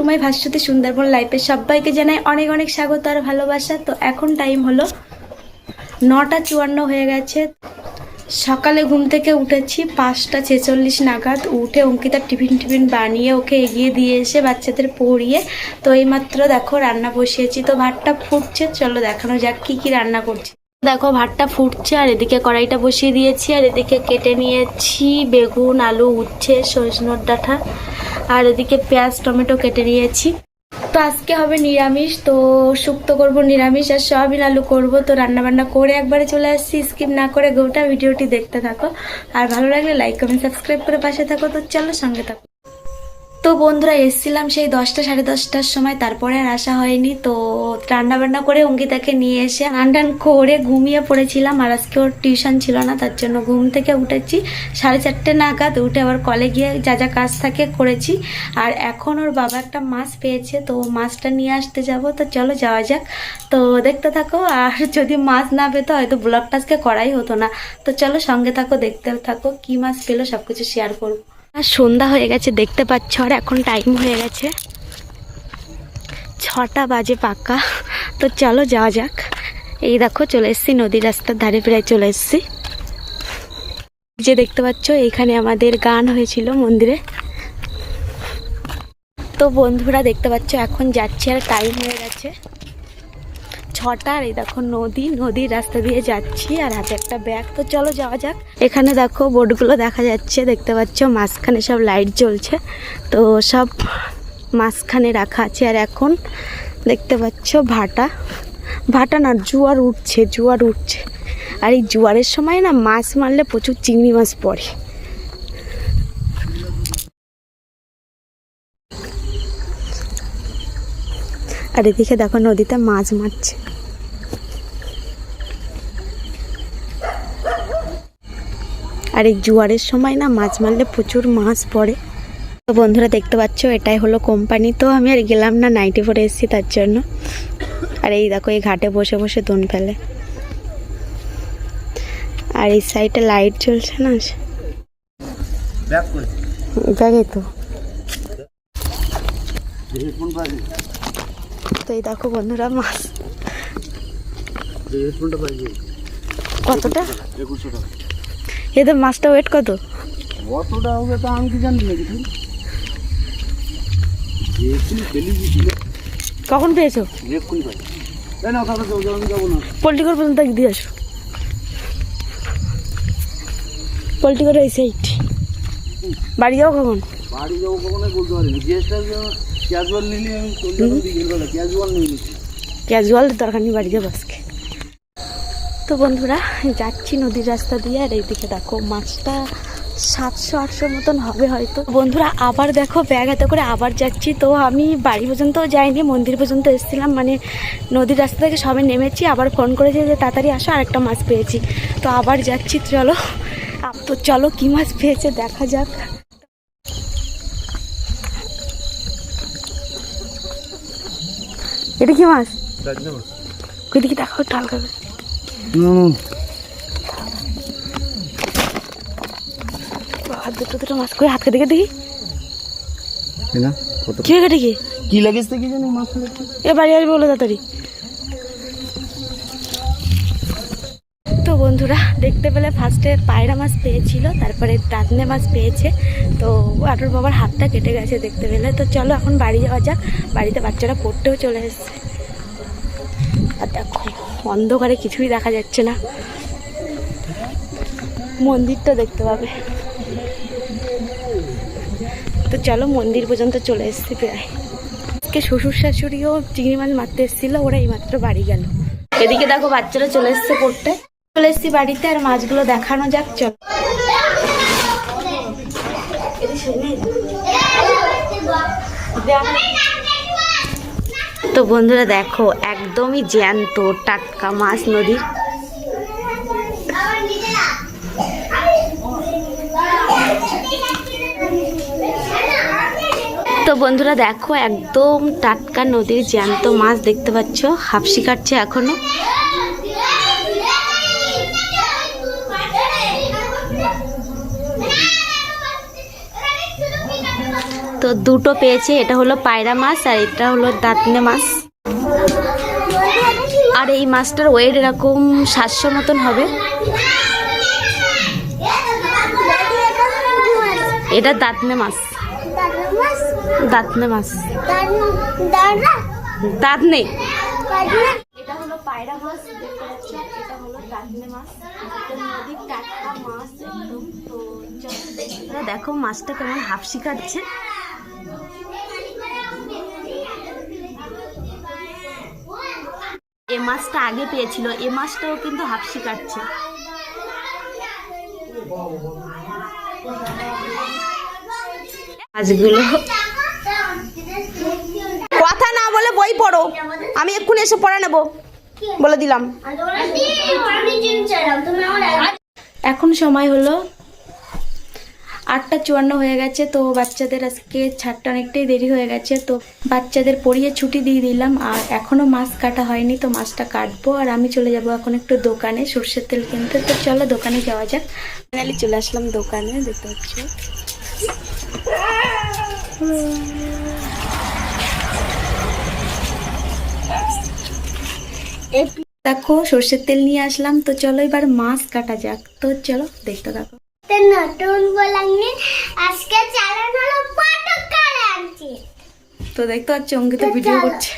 To my Bhaswati Sundarban লাইফে সবাইকে জানাই অনেক অনেক স্বাগত আর ভালোবাসা। তো এখন টাইম হলো 9:54 হয়ে গেছে। সকালে ঘুম থেকে উঠেছি 5:46 নাগাদ। উঠে অঙ্কিতার টিফিন বানিয়ে ওকে এগিয়ে দিয়ে এসে বাচ্চাদের পড়িয়ে তো এইমাত্র দেখো রান্না বসিয়েছি। তো ভাতটা ফুটছে, চলো দেখানো যাক কি কি রান্না করছি। দেখো ভাতটা ফুটছে আর এদিকে কড়াইটা বসিয়ে দিয়েছি আর এদিকে কেটে নিয়েছি বেগুন, আলু, উচ্ছে, সজনের ডাঁটা আর এদিকে পেঁয়াজ টমেটো কেটে নিয়েছি। তো আজকে হবে নিরামিষ, তো শুক্তো করব নিরামিষ আর সয়াবিন আলু করব। তো রান্নাবান্না করে একবারে চলে আসছি, স্কিপ না করে গোটা ভিডিওটি দেখতে থাকো আর ভালো লাগলে লাইক কমেন্ট সাবস্ক্রাইব করে পাশে থাকো। তো চলো সঙ্গে থাকো। তো বন্ধুরা এসেছিলাম সেই 10টা সাড়ে 10টার সময়, তারপরে আর আসা হয়নি। তো রান্নাবান্না করে অঙ্কিতাকে নিয়ে এসে আন্ডান করে ঘুমিয়ে পড়েছিলাম আর আজকে ওর টিউশন ছিল না, তার জন্য ঘুম থেকে উঠেছি 4:30 নাগাদ। উঠে আবার কলে গিয়ে যা যা কাজ থাকে করেছি। আর এখন ওর বাবা একটা মাছ পেয়েছে, তো মাছটা নিয়ে আসতে যাব। তো চলো যাওয়া যাক, তো দেখতে থাকো। আর যদি মাছ না পেতো হয়তো ব্লগটা আজকে করাই হতো না। তো চলো সঙ্গে থাকো, দেখতে থাকো কি মাছ পেলো সব কিছু শেয়ার করবো। আর সন্ধ্যা হয়ে গেছে দেখতে পাচ্ছ, আর এখন টাইম হয়ে গেছে 6টা বাজে পাক্কা। তো চলো যাওয়া যাক। এই দেখো চলে এসেছি নদীর রাস্তার ধারে, প্রায় চলে এসেছি। যে দেখতে পাচ্ছ এইখানে আমাদের গান হয়েছিল মন্দিরে। তো বন্ধুরা দেখতে পাচ্ছ এখন যাচ্ছি আর টাইম হয়ে গেছে 6টা। আর এই দেখো নদীর রাস্তা দিয়ে যাচ্ছি আর হাতে একটা ব্যাগ। তো চলো যাওয়া যাক। এখানে দেখো বোটগুলো দেখা যাচ্ছে, দেখতে পাচ্ছ মাঝখানে সব লাইট জ্বলছে, তো সব মাঝখানে রাখা আছে। আর এখন দেখতে পাচ্ছ ভাটা না জোয়ার উঠছে। আর এই জোয়ারের সময় না মাছ মারলে প্রচুর চিংড়ি মাছ পড়ে। আর এদিকে দেখো নদীতে মাছ মারছে। আর এই জোয়ারের সময় না মাছ মারলে প্রচুর মাছ পড়ে। তো বন্ধুরা দেখতে পাচ্ছ এটাই হলো কোম্পানি। তো আমি আর গেলাম না, নাইটি পরে এসেছি তার জন্য। আর এই দেখো এই ঘাটে বসে বসে দোন ফেলে। আর এই সাইডে লাইট জ্বলছে না, ব্যাগে তো এই দেখো বন্ধুরা মাছ কতটা, এদের মাছটা ওয়েট কত কতটা হবে তা আমি কি জানি না কিছু। কখন পেয়েছো? পল্টিকর পর্যন্ত দিয়ে আসো, পল্টিকর এই সাইড। বাড়ি যাবো কখন? বাড়ি যাবো কখন বলতে পারিনি। ক্যাজুয়াল নিলে ক্যাজুয়াল দরকার নেই, বাড়ি যাবো আজকে। তো বন্ধুরা যাচ্ছি নদীর রাস্তা দিয়ে আর এইদিকে দেখো মাছটা 700-800 মতন হবে হয়তো। বন্ধুরা আবার দেখো ব্যাগ হাতে করে আবার যাচ্ছি। তো আমি বাড়ি পর্যন্ত যাইনি, মন্দির পর্যন্ত এসেছিলাম, মানে নদীর রাস্তা থেকে সবে নেমেছি। আবার ফোন করেছে যে তাড়াতাড়ি আসো, আরেকটা মাছ পেয়েছি। তো আবার যাচ্ছি, চলো কি মাছ পেয়েছে দেখা যাক। এটা কি মাছ? ওইদিকে দেখো একটু হালকা করে। দুটো মাছ করে হাত কেটে দেখি কি কেটে কি লাগিয়েছে কি জানি মাছ। এ বাড়ি আসবে বলো তাড়াতাড়ি। তো বন্ধুরা দেখতে পেলে ফার্স্টে পায়রা মাছ পেয়েছিল, তারপরে টাতনে মাছ পেয়েছে। তো আটোর বাবার হাতটা কেটে গেছে দেখতে পেলে। তো চলো এখন বাড়ি যাওয়া যাক, বাড়িতে বাচ্চারা পড়তেও চলে এসছে। আর দেখো অন্ধকারে কিছুই দেখা যাচ্ছে না, মন্দিরটা দেখতে পাবে। তো চলো মন্দির পর্যন্ত চলে এসেছি প্রায়। আজকে শ্বশুর শাশুড়িও চিংড়ি মাছ মারতে এসেছিল, ওরা এইমাত্র বাড়ি গেল। এদিকে দেখো বাচ্চারা চলে এসছে পড়তে। চলে এসেছি বাড়িতে আর মাছগুলো দেখানো যাক চলো। তো বন্ধুরা দেখো একদমই জ্যান্ত টাটকা মাছ নদীর। তো বন্ধুরা দেখো একদম টাটকা নদীর জ্যান্ত মাছ দেখতে পাচ্ছ, হাফসি কাটছে এখনো। তো দুটো পেয়েছে, এটা হলো পায়রা মাছ আর এটা হলো দাঁতনে মাছ। আর এই মাছটার ওয়েট এরকম 700 মতন হবে। এটা দাঁতনে মাছ, দাঁতনে মাছ, দাঁতনে। এটা হলো পায়রা মাছ, দেখতে পাচ্ছেন, এটা হলো দাঁতনে মাছ, নদীর টাটকা মাছ একদম। তো দেখো মাছটা কেমন হাফসি কাটছে। এ মাছটা আগে পেয়েছিল, এ মাছটাও কিন্তু হাফসি কাটছে। মাছগুলো কথা না বলে বই পড়ো, আমি এক্ষুনি এসে পড়া নেবো, বলে দিলাম। এখন সময় হলো 8:54 হয়ে গেছে। তো বাচ্চাদের আজকে ছাড়টা অনেকটাই দেরি হয়ে গেছে, তো বাচ্চাদের পড়িয়ে ছুটি দিয়ে দিলাম। আর এখনো মাছ কাটা হয়নি, তো মাছটা কাটবো। আর আমি চলে যাব এখন একটু দোকানে সর্ষের তেল কিনতে। তো চলো দোকানে যাওয়া যাক। ফাইনালি চলে আসলাম দোকানে, দেখতে পাচ্ছি। দেখো সর্ষের তেল নিয়ে আসলাম, তো চলো এবার মাছ কাটা যাক। তো চলো দেখতে থাকো। নতুন বলাঙ্গি আজকে চ্যানেল হলো পাটক কারাঞ্চি। তো দেখতে পাচ্ছ অঙ্কিত ভিডিও করছে।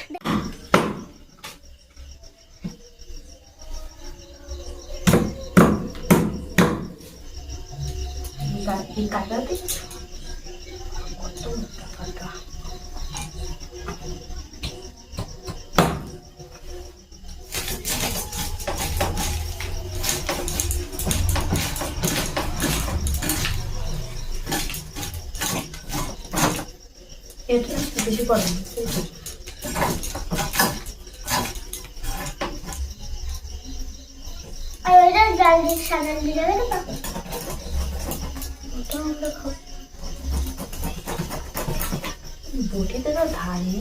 এটা বেশি করে আর ওইটা ডাল দিয়ে সাদা দিয়ে দেবে তো ওটা আমরা খাবো। বটিতে তো ধারে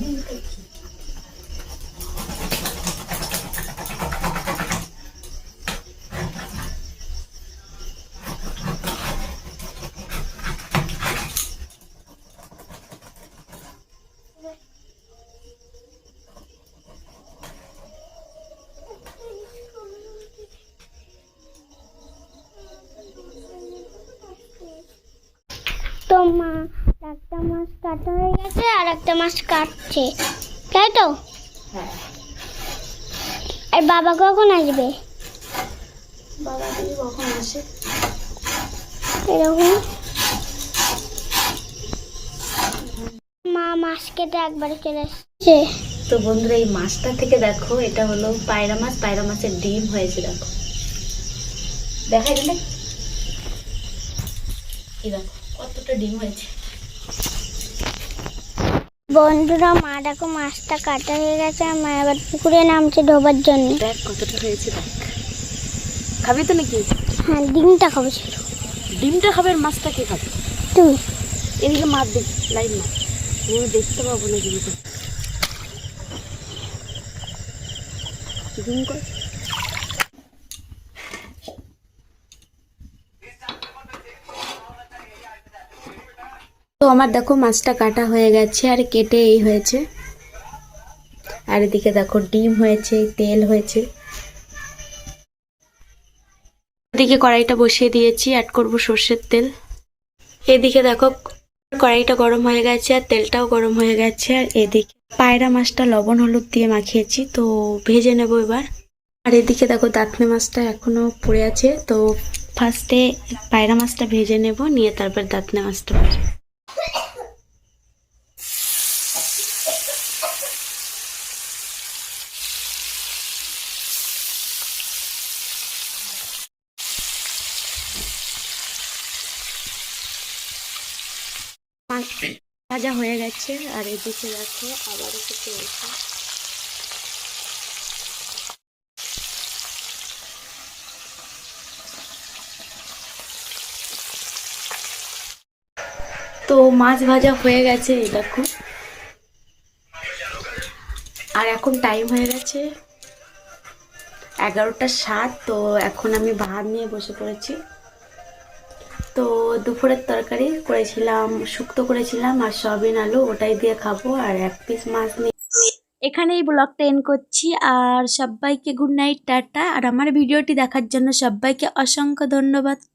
তো মা একটা মাছ কাটা হয়ে গেছে আর একটা মাছ কাটছে, তাই তো? আর বাবা কখন আসবে? বাবা কখন আসে এরকম মা মাছ কেটে একবারে চলে এসছে। তো বন্ধুরা এই মাছটা থেকে দেখো, এটা হলো পায়রা মাছ, পায়রা মাছের ডিম হয়েছে। দেখো দেখাই দিলে কি, দেখো কতটা ডিম হয়েছে। বন্ধুরা মা দেখো মাছটা কাটা হয়ে গেছে, আর মা এবার পুকুরে নামছে ধোবার জন্য। দেখ কতটা হয়েছে, দেখ। খাবি তো নাকি? হ্যাঁ ডিমটা খাবো ছিল। ডিমটা খাবে আর মাছটা কে খাবে? তুমি এদিকে মাছ দেখ, লাইন না, আমি দেখতে পাবো না ডিমটা। ডিম কর। তো আমার দেখো মাছটা কাটা হয়ে গেছে আর কেটে এই হয়েছে। আর এদিকে দেখো ডিম হয়েছে, তেল হয়েছে। এদিকে কড়াইটা বসিয়ে দিয়েছি, অ্যাড করব সর্ষের তেল। এদিকে দেখো কড়াইটা গরম হয়ে গেছে আর তেলটাও গরম হয়ে গেছে। আর এদিকে পায়রা মাছটা লবণ হলুদ দিয়ে মাখিয়েছি, তো ভেজে নেব এবার। আর এদিকে দেখো দাঁতনে মাছটা এখনো পড়ে আছে, তো ফার্স্টে পায়রা মাছটা ভেজে নেব, নিয়ে তারপর দাঁতনে মাছটা ভাজবো। মাছ ভাজা হয়ে গেছে আর এদিকে দেখো আবার একটু চলছে। তো মাছ ভাজা হয়ে গেছে, এই দেখো। আর এখন টাইম হয়ে গেছে 11:07। তো এখন আমি ভাত নিয়ে বসে পড়েছি। তো দুপুরের তরকারি করেছিলাম, শুক্তো করেছিলাম আর সয়াবিন আলু, ওটাই দিয়ে খাবো। আর 1 পিস মাছ নিয়ে এখানেই ব্লগটা এন্ড করছি। আর সবাইকে গুড নাইট, টাটা। আর আমার ভিডিওটি দেখার জন্য সবাইকে অসংখ্য ধন্যবাদ। তো